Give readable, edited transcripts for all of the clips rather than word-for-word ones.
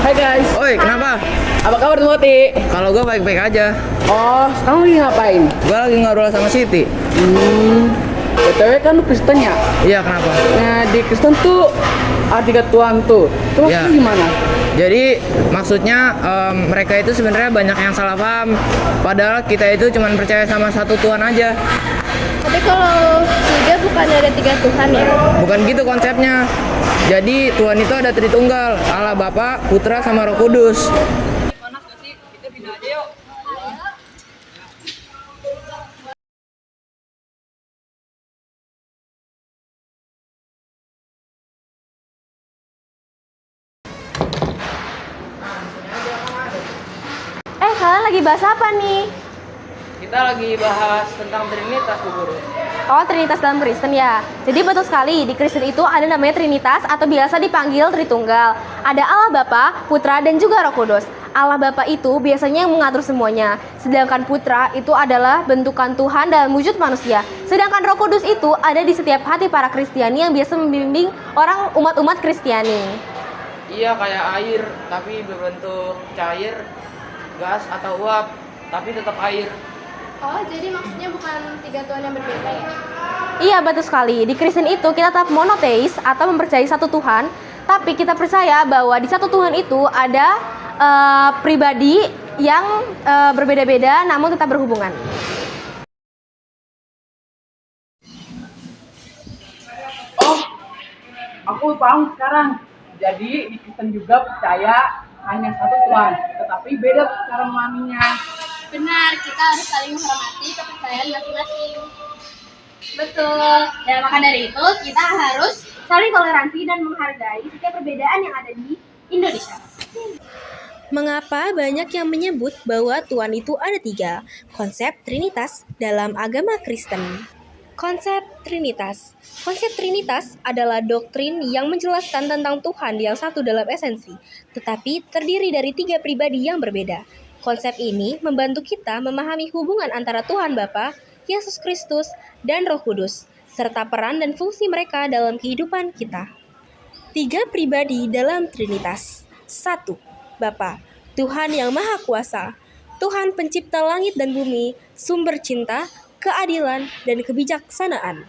Hai guys, Oi, kenapa? apa kabar Timothy? Kalau gue baik-baik aja. Oh, sekarang lagi ngapain? Gue lagi ngobrol sama Siti. BTW kan lu Kristen ya? Iya, kenapa? Nah, di Kristen tuh arti Tuhan tuh. Itu maksudnya Ya. gimana? Jadi maksudnya mereka itu sebenarnya banyak yang salah paham. Padahal kita itu cuma percaya sama satu Tuhan aja. Tapi kalau surga bukan ada 3 Tuhan ya? Bukan gitu konsepnya. Jadi Tuhan itu ada Tritunggal, Allah Bapa, Putra, sama Roh Kudus. Kalian lagi bahas apa nih? Kita lagi bahas tentang Trinitas, Bu Guru. Oh, Trinitas dalam Kristen ya. Jadi betul sekali, di Kristen itu ada namanya Trinitas atau biasa dipanggil Tritunggal. Ada Allah Bapa, Putra, dan juga Roh Kudus. Allah Bapa itu biasanya yang mengatur semuanya. Sedangkan Putra itu adalah bentukan Tuhan dalam wujud manusia. Sedangkan Roh Kudus itu ada di setiap hati para Kristiani yang biasa membimbing orang umat-umat Kristiani. Iya, kayak air, tapi berbentuk cair, gas atau uap, tapi tetap air. Oh, jadi maksudnya bukan 3 Tuhan yang berbeda ya? Iya, betul sekali. Di Kristen itu kita tetap monoteis atau mempercayai satu Tuhan, tapi kita percaya bahwa di satu Tuhan itu ada pribadi yang berbeda-beda namun tetap berhubungan. Oh, aku paham sekarang. Jadi di Kristen juga percaya hanya satu Tuhan, tetapi beda cara memahaminya. Benar, kita harus saling menghormati kepercayaan masing-masing. Betul. Dan maka dari itu, kita harus saling toleransi dan menghargai setiap perbedaan yang ada di Indonesia. Mengapa banyak yang menyebut bahwa Tuhan itu ada 3? Konsep Trinitas dalam agama Kristen. Konsep Trinitas adalah doktrin yang menjelaskan tentang Tuhan yang satu dalam esensi, tetapi terdiri dari 3 pribadi yang berbeda. Konsep ini membantu kita memahami hubungan antara Tuhan Bapa, Yesus Kristus, dan Roh Kudus, serta peran dan fungsi mereka dalam kehidupan kita. 3 pribadi dalam Trinitas. 1. Bapa, Tuhan yang Maha Kuasa, Tuhan pencipta langit dan bumi, sumber cinta, keadilan, dan kebijaksanaan.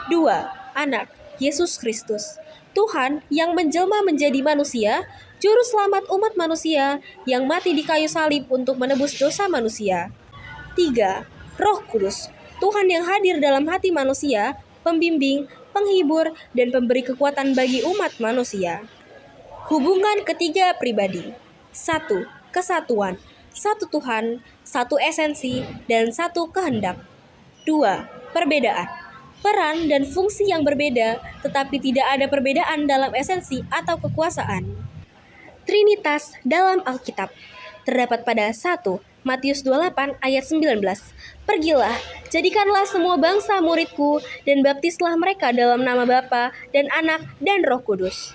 2. Anak, Yesus Kristus, Tuhan yang menjelma menjadi manusia, Juru Selamat umat manusia yang mati di kayu salib untuk menebus dosa manusia. 3. Roh Kudus, Tuhan yang hadir dalam hati manusia, pembimbing, penghibur, dan pemberi kekuatan bagi umat manusia. Hubungan ketiga pribadi. 1. Kesatuan, satu Tuhan, satu esensi, dan satu kehendak. 2. Perbedaan, peran dan fungsi yang berbeda, tetapi tidak ada perbedaan dalam esensi atau kekuasaan. Trinitas dalam Alkitab terdapat pada 1 Matius 28 ayat 19. Pergilah, jadikanlah semua bangsa muridku dan baptislah mereka dalam nama Bapa dan Anak dan Roh Kudus.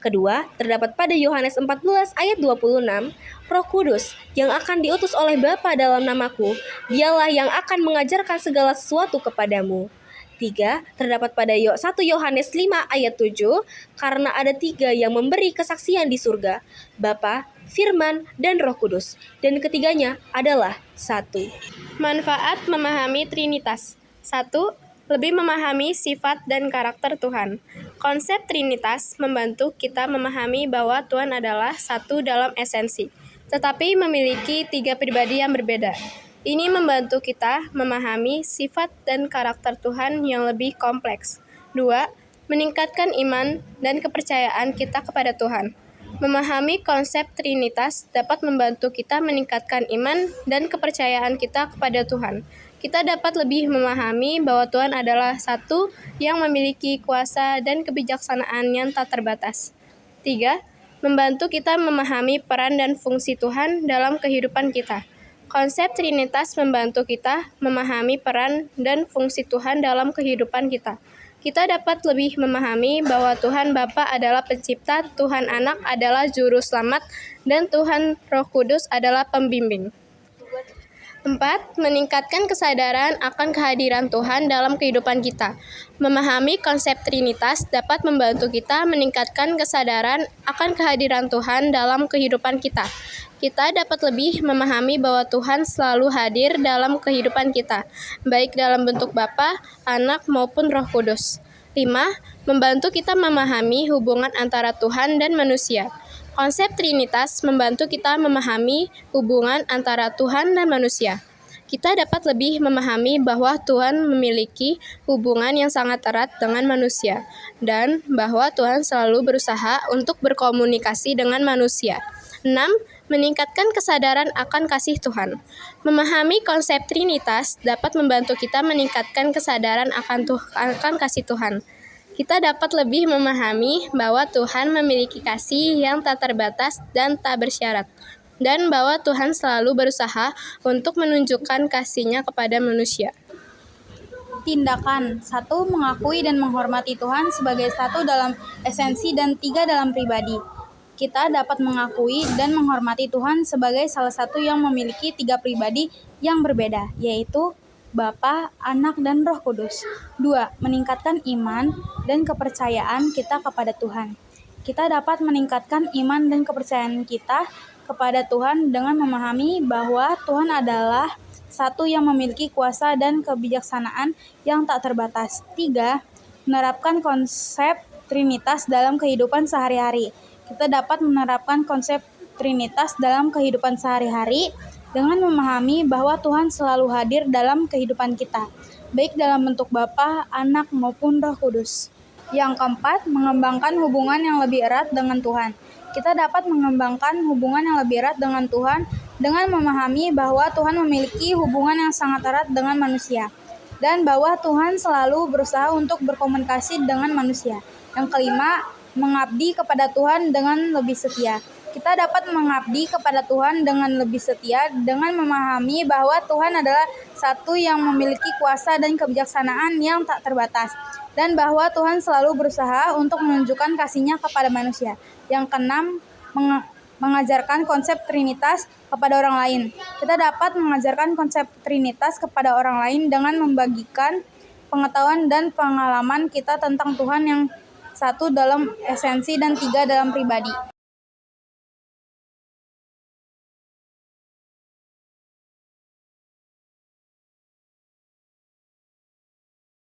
Kedua, terdapat pada Yohanes 14 ayat 26, Roh Kudus yang akan diutus oleh Bapa dalam namaku, dialah yang akan mengajarkan segala sesuatu kepadamu. 3. Terdapat pada 1 Yohanes 5 ayat 7, karena ada 3 yang memberi kesaksian di surga, Bapa, Firman, dan Roh Kudus, dan ketiganya adalah 1. Manfaat memahami Trinitas. 1. Lebih memahami sifat dan karakter Tuhan. Konsep Trinitas membantu kita memahami bahwa Tuhan adalah satu dalam esensi, tetapi memiliki 3 pribadi yang berbeda. Ini membantu kita memahami sifat dan karakter Tuhan yang lebih kompleks. 2. Meningkatkan iman dan kepercayaan kita kepada Tuhan. Memahami konsep Trinitas dapat membantu kita meningkatkan iman dan kepercayaan kita kepada Tuhan. Kita dapat lebih memahami bahwa Tuhan adalah satu yang memiliki kuasa dan kebijaksanaan yang tak terbatas. 3. Membantu kita memahami peran dan fungsi Tuhan dalam kehidupan kita. Konsep Trinitas membantu kita memahami peran dan fungsi Tuhan dalam kehidupan kita. Kita dapat lebih memahami bahwa Tuhan Bapa adalah pencipta, Tuhan Anak adalah juru selamat, dan Tuhan Roh Kudus adalah pembimbing. 4. Meningkatkan kesadaran akan kehadiran Tuhan dalam kehidupan kita. Memahami konsep Trinitas dapat membantu kita meningkatkan kesadaran akan kehadiran Tuhan dalam kehidupan kita. Kita dapat lebih memahami bahwa Tuhan selalu hadir dalam kehidupan kita, baik dalam bentuk Bapa, Anak, maupun Roh Kudus. 5. Membantu kita memahami hubungan antara Tuhan dan manusia. Konsep Trinitas membantu kita memahami hubungan antara Tuhan dan manusia. Kita dapat lebih memahami bahwa Tuhan memiliki hubungan yang sangat erat dengan manusia, dan bahwa Tuhan selalu berusaha untuk berkomunikasi dengan manusia. 6. Meningkatkan kesadaran akan kasih Tuhan. Memahami konsep Trinitas dapat membantu kita meningkatkan kesadaran akan kasih Tuhan. Kita dapat lebih memahami bahwa Tuhan memiliki kasih yang tak terbatas dan tak bersyarat, dan bahwa Tuhan selalu berusaha untuk menunjukkan kasih-Nya kepada manusia. Tindakan 1. Mengakui dan menghormati Tuhan sebagai 1 dalam esensi dan 3 dalam pribadi. Kita dapat mengakui dan menghormati Tuhan sebagai salah satu yang memiliki 3 pribadi yang berbeda, yaitu Bapa, Anak, dan Roh Kudus. 2. Meningkatkan iman dan kepercayaan kita kepada Tuhan. Kita dapat meningkatkan iman dan kepercayaan kita kepada Tuhan dengan memahami bahwa Tuhan adalah satu yang memiliki kuasa dan kebijaksanaan yang tak terbatas. 3. Menerapkan konsep Trinitas dalam kehidupan sehari-hari. Kita dapat menerapkan konsep Trinitas dalam kehidupan sehari-hari dengan memahami bahwa Tuhan selalu hadir dalam kehidupan kita, baik dalam bentuk Bapa, Anak, maupun Roh Kudus. Yang keempat, mengembangkan hubungan yang lebih erat dengan Tuhan. Kita dapat mengembangkan hubungan yang lebih erat dengan Tuhan dengan memahami bahwa Tuhan memiliki hubungan yang sangat erat dengan manusia, dan bahwa Tuhan selalu berusaha untuk berkomunikasi dengan manusia. Yang kelima, mengabdi kepada Tuhan dengan lebih setia. Kita dapat mengabdi kepada Tuhan dengan lebih setia dengan memahami bahwa Tuhan adalah satu yang memiliki kuasa dan kebijaksanaan yang tak terbatas, dan bahwa Tuhan selalu berusaha untuk menunjukkan kasih-Nya kepada manusia. Yang keenam, mengajarkan konsep Trinitas kepada orang lain. Kita dapat mengajarkan konsep Trinitas kepada orang lain dengan membagikan pengetahuan dan pengalaman kita tentang Tuhan yang 1 dalam esensi dan 3 dalam pribadi.